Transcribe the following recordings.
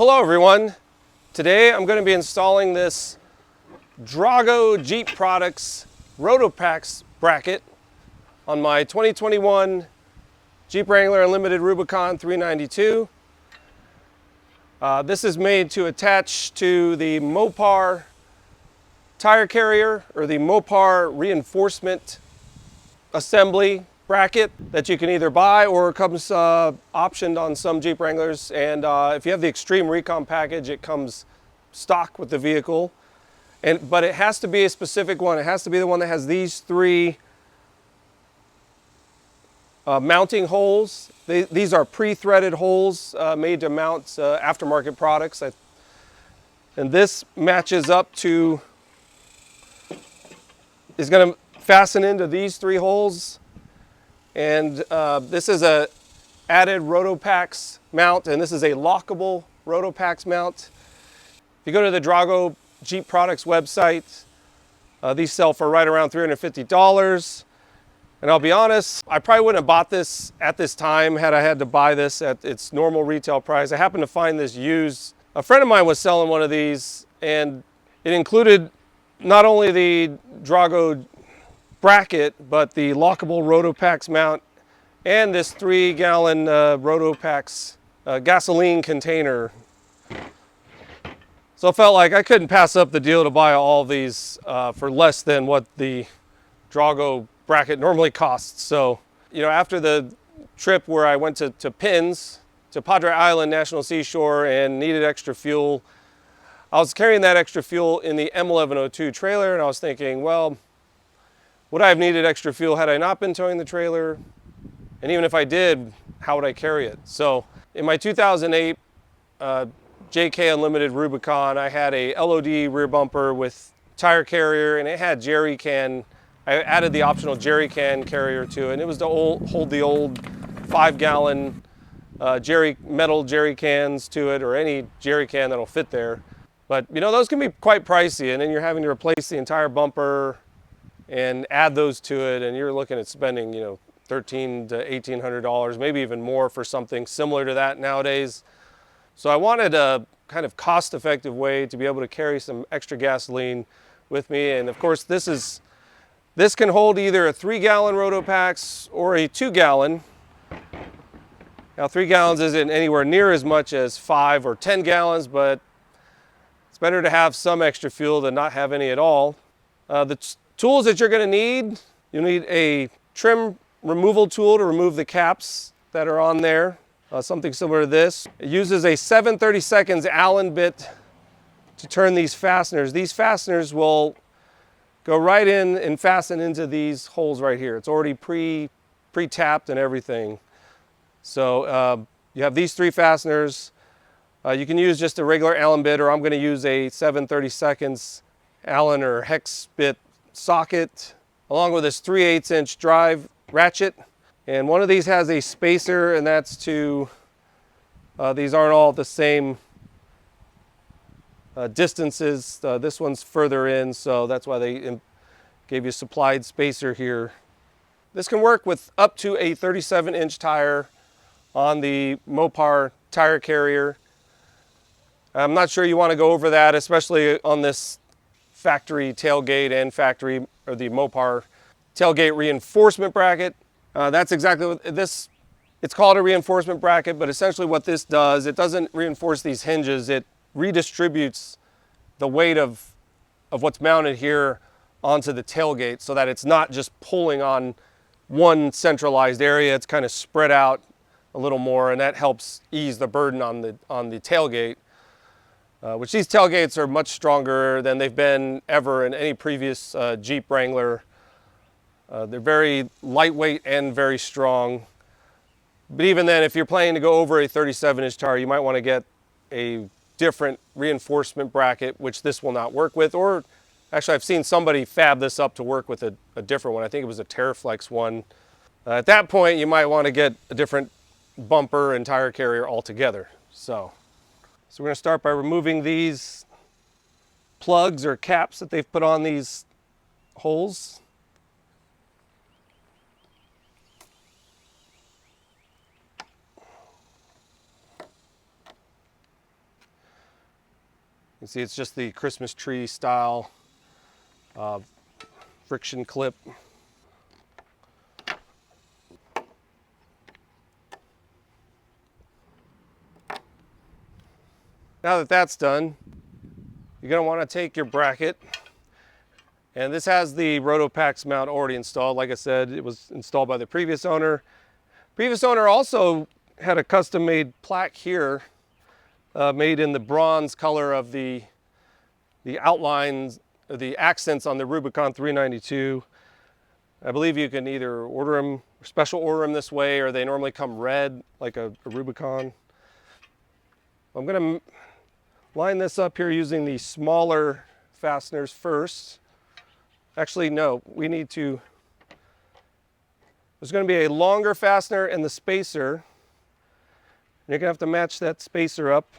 Hello everyone. Today I'm going to be installing this Drago Jeep Products Rotopax Bracket on my 2021 Jeep Wrangler Unlimited Rubicon 392. This is made to attach to the Mopar tire carrier or the Mopar reinforcement assembly bracket that you can either buy or comes optioned on some Jeep Wranglers. And if you have the Extreme Recon package, it comes stock with the vehicle. But it has to be a specific one. It has to be the one that has these three mounting holes. These are pre-threaded holes made to mount aftermarket products. And this matches up to, is going to fasten into these three holes. And this is a added Rotopax mount, and this is a lockable Rotopax mount. If you go to the Drago Jeep Products website, these sell for right around $350. And I'll be honest, I probably wouldn't have bought this at this time had I had to buy this at its normal retail price. I happened to find this used. A friend of mine was selling one of these, and it included not only the Drago bracket, but the lockable Rotopax mount and this 3-gallon Rotopax gasoline container. So I felt like I couldn't pass up the deal to buy all of these for less than what the Drago bracket normally costs. So, you know, after the trip where I went to Pins, to Padre Island National Seashore, and needed extra fuel, I was carrying that extra fuel in the M1102 trailer, and I was thinking, well, would I have needed extra fuel had I not been towing the trailer? And even if I did, how would I carry it? So in my 2008 JK Unlimited Rubicon, I had a LOD rear bumper with tire carrier, and it had jerry can. I added the optional jerry can carrier to it, and it was to hold the old 5-gallon metal jerry cans to it, or any jerry can that'll fit there. But you know, those can be quite pricey, and then you're having to replace the entire bumper and add those to it, and you're looking at spending, you know, $1,300 to $1,800, maybe even more for something similar to that nowadays. So I wanted a kind of cost-effective way to be able to carry some extra gasoline with me, and of course this can hold either a 3-gallon Rotopax or a 2-gallon. Now 3 gallons isn't anywhere near as much as 5 or 10 gallons, but it's better to have some extra fuel than not have any at all. The tools that you're going to need, you'll need a trim removal tool to remove the caps that are on there, something similar to this. It uses a 7/32 Allen bit to turn these fasteners. These fasteners will go right in and fasten into these holes right here. It's already pre-tapped and everything. So you have these three fasteners. You can use just a regular Allen bit, or I'm going to use a 7/32 Allen or hex bit socket, along with this 3/8" drive ratchet. And one of these has a spacer, and that's to, these aren't all the same distances. This one's further in, so that's why they gave you a supplied spacer here. This can work with up to a 37" tire on the Mopar tire carrier. I'm not sure you want to go over that, especially on this factory tailgate and factory, or the Mopar tailgate reinforcement bracket. That's exactly what this, it's called a reinforcement bracket, but essentially what this does, it doesn't reinforce these hinges, it redistributes the weight of what's mounted here onto the tailgate, so that it's not just pulling on one centralized area, it's kind of spread out a little more, and that helps ease the burden on the tailgate. Which these tailgates are much stronger than they've been ever in any previous Jeep Wrangler. They're very lightweight and very strong. But even then, if you're planning to go over a 37" tire, you might want to get a different reinforcement bracket, which this will not work with. Or actually, I've seen somebody fab this up to work with a different one. I think it was a Terraflex one. At that point, you might want to get a different bumper and tire carrier altogether. So we're going to start by removing these plugs or caps that they've put on these holes. You see it's just the Christmas tree style friction clip. Now that that's done, you're going to want to take your bracket, and this has the Rotopax mount already installed. Like I said, it was installed by the previous owner. Previous owner also had a custom made plaque here, made in the bronze color of the outlines, the accents on the Rubicon 392. I believe you can either order them, special order them this way, or they normally come red like a Rubicon. I'm going to line this up here using the smaller fasteners first. Actually, no, we need to, there's going to be a longer fastener and the spacer. And you're going to have to match that spacer up.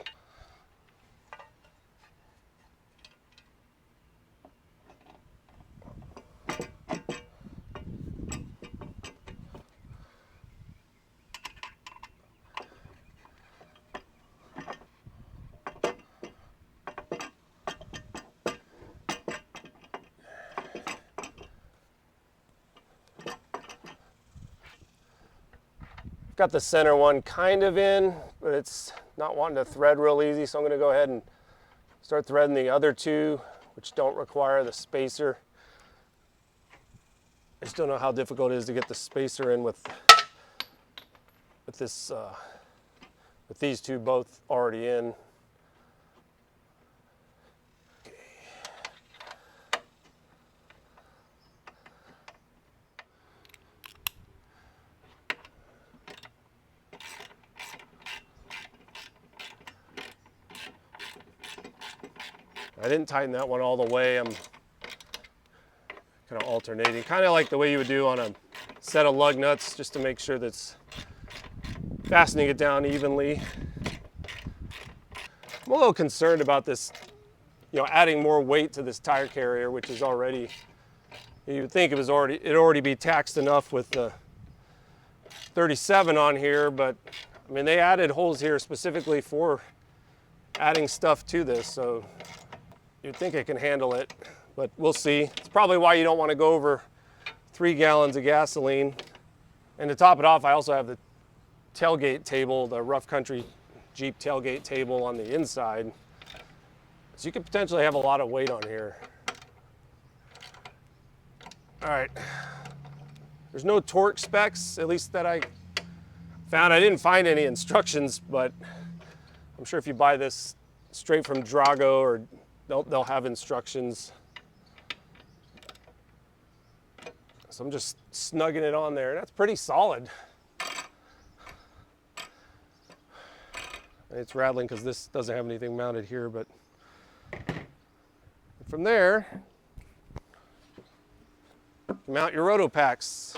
Got the center one kind of in, but it's not wanting to thread real easy, so I'm going to go ahead and start threading the other two, which don't require the spacer. I just don't know how difficult it is to get the spacer in with this with these two both already in. I didn't tighten that one all the way. I'm kind of alternating, kind of like the way you would do on a set of lug nuts, just to make sure that's fastening it down evenly. I'm a little concerned about this, adding more weight to this tire carrier, which is already, you would think it'd already be taxed enough with the 37 on here, but I mean, they added holes here specifically for adding stuff to this, so you'd think it can handle it, but we'll see. It's probably why you don't want to go over 3 gallons of gasoline. And to top it off, I also have the tailgate table, the rough country Jeep tailgate table on the inside. So you could potentially have a lot of weight on here. All right. There's no torque specs, at least that I found. I didn't find any instructions, but I'm sure if you buy this straight from Drago, or they'll have instructions. So I'm just snugging it on there. That's pretty solid. It's rattling because this doesn't have anything mounted here, but from there, mount your Rotopax.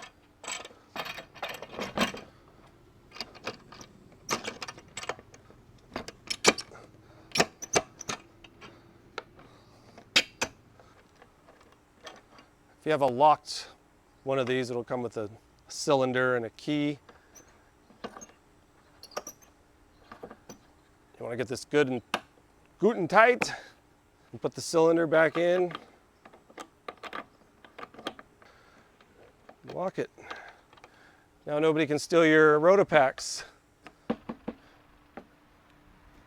If you have a locked one of these, it'll come with a cylinder and a key. You want to get this good and tight, and put the cylinder back in. Lock it. Now nobody can steal your Rotopax. I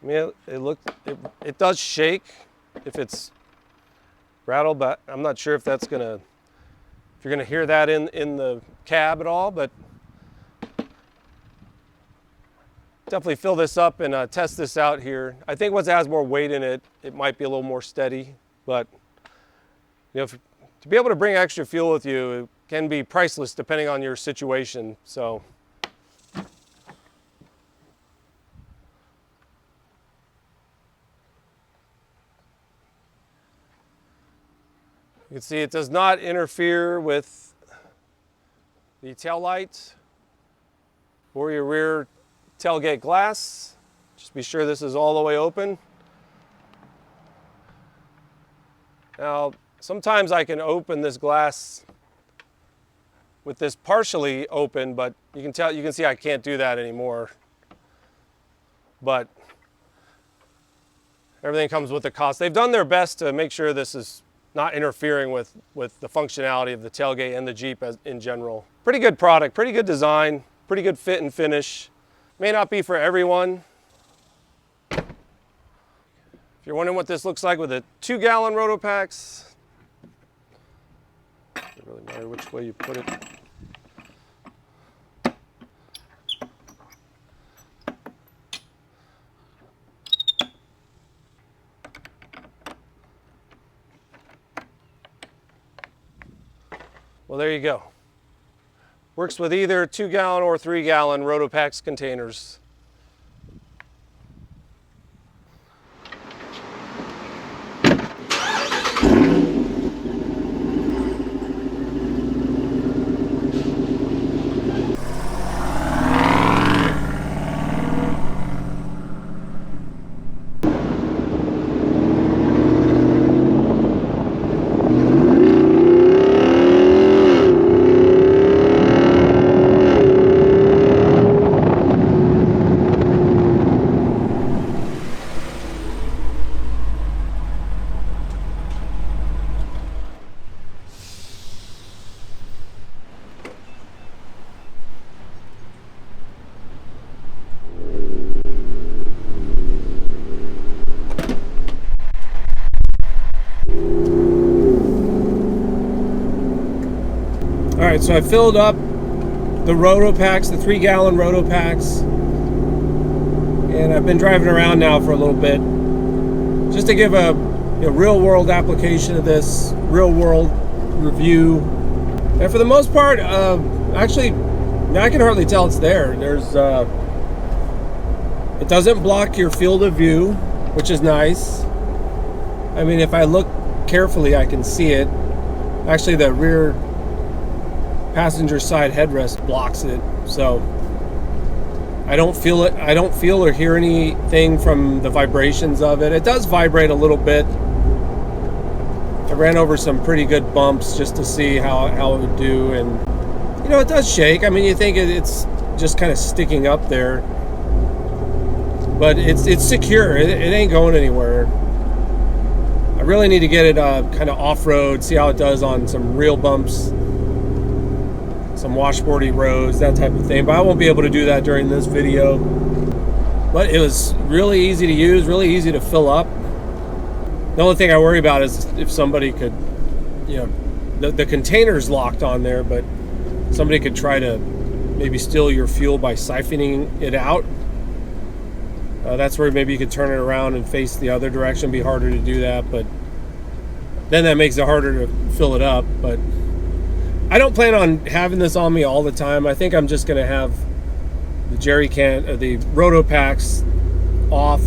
mean, it does shake if it's rattled, but I'm not sure if that's gonna, if you're gonna hear that in the cab at all, but definitely fill this up and test this out here. I think once it has more weight in it, it might be a little more steady, but to be able to bring extra fuel with you, it can be priceless depending on your situation. So you can see it does not interfere with the tail light or your rear tailgate glass. Just be sure this is all the way open. Now, sometimes I can open this glass with this partially open, but you can see I can't do that anymore. But everything comes with a cost. They've done their best to make sure this is not interfering with the functionality of the tailgate and the Jeep in general. Pretty good product, pretty good design, pretty good fit and finish. May not be for everyone. If you're wondering what this looks like with a 2-gallon Rotopax, doesn't really matter which way you put it. Well, there you go. Works with either 2-gallon or 3-gallon Rotopax containers. All right, so I filled up the Rotopax, the 3-gallon Rotopax, and I've been driving around now for a little bit just to give a real-world application of this, real-world review. And for the most part, actually, I can hardly tell it's there. It doesn't block your field of view, which is nice. I mean, if I look carefully, I can see it. Actually, the rear passenger side headrest blocks it, so I don't feel it. I don't feel or hear anything from the vibrations of it. It does vibrate a little bit. I ran over some pretty good bumps just to see how it would do, and it does shake. I mean, you think it's just kind of sticking up there, but it's secure. It ain't going anywhere. I really need to get it kind of off-road, see how it does on some real bumps, some washboardy roads, that type of thing, but I won't be able to do that during this video. But it was really easy to use, really easy to fill up. The only thing I worry about is if somebody could, the container's locked on there, but somebody could try to maybe steal your fuel by siphoning it out. That's where maybe you could turn it around and face the other direction. It'd be harder to do that, but then that makes it harder to fill it up. But I don't plan on having this on me all the time. I think I'm just going to have the the Rotopax off,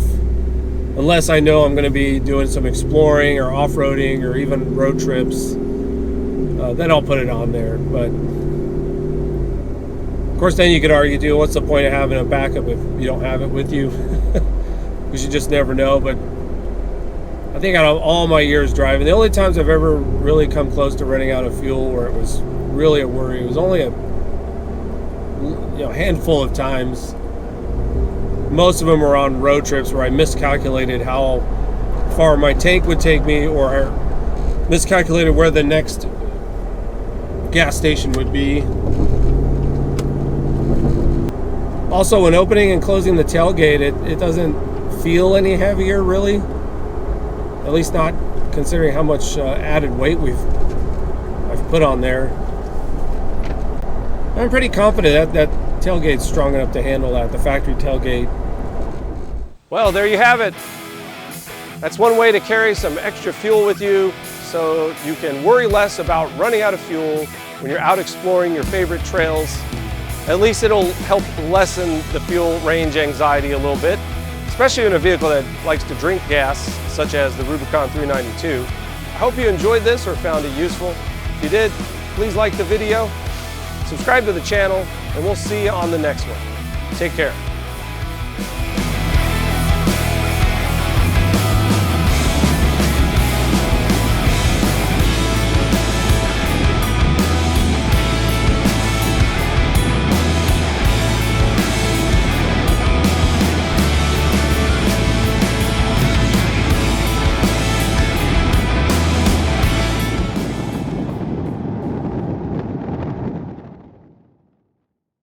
unless I know I'm going to be doing some exploring or off-roading or even road trips. Then I'll put it on there. But of course, then you could argue, what's the point of having a backup if you don't have it with you? Because you just never know. But I think out of all my years driving, the only times I've ever really come close to running out of fuel where it was really a worry, it was only a handful of times. Most of them were on road trips where I miscalculated how far my tank would take me, or I miscalculated where the next gas station would be. Also, when opening and closing the tailgate, it doesn't feel any heavier, really. At least not considering how much added weight I've put on there. I'm pretty confident that tailgate's strong enough to handle that, the factory tailgate. Well, there you have it. That's one way to carry some extra fuel with you, so you can worry less about running out of fuel when you're out exploring your favorite trails. At least it'll help lessen the fuel range anxiety a little bit, especially in a vehicle that likes to drink gas, such as the Rubicon 392. I hope you enjoyed this or found it useful. If you did, please like the video, subscribe to the channel, and we'll see you on the next one. Take care.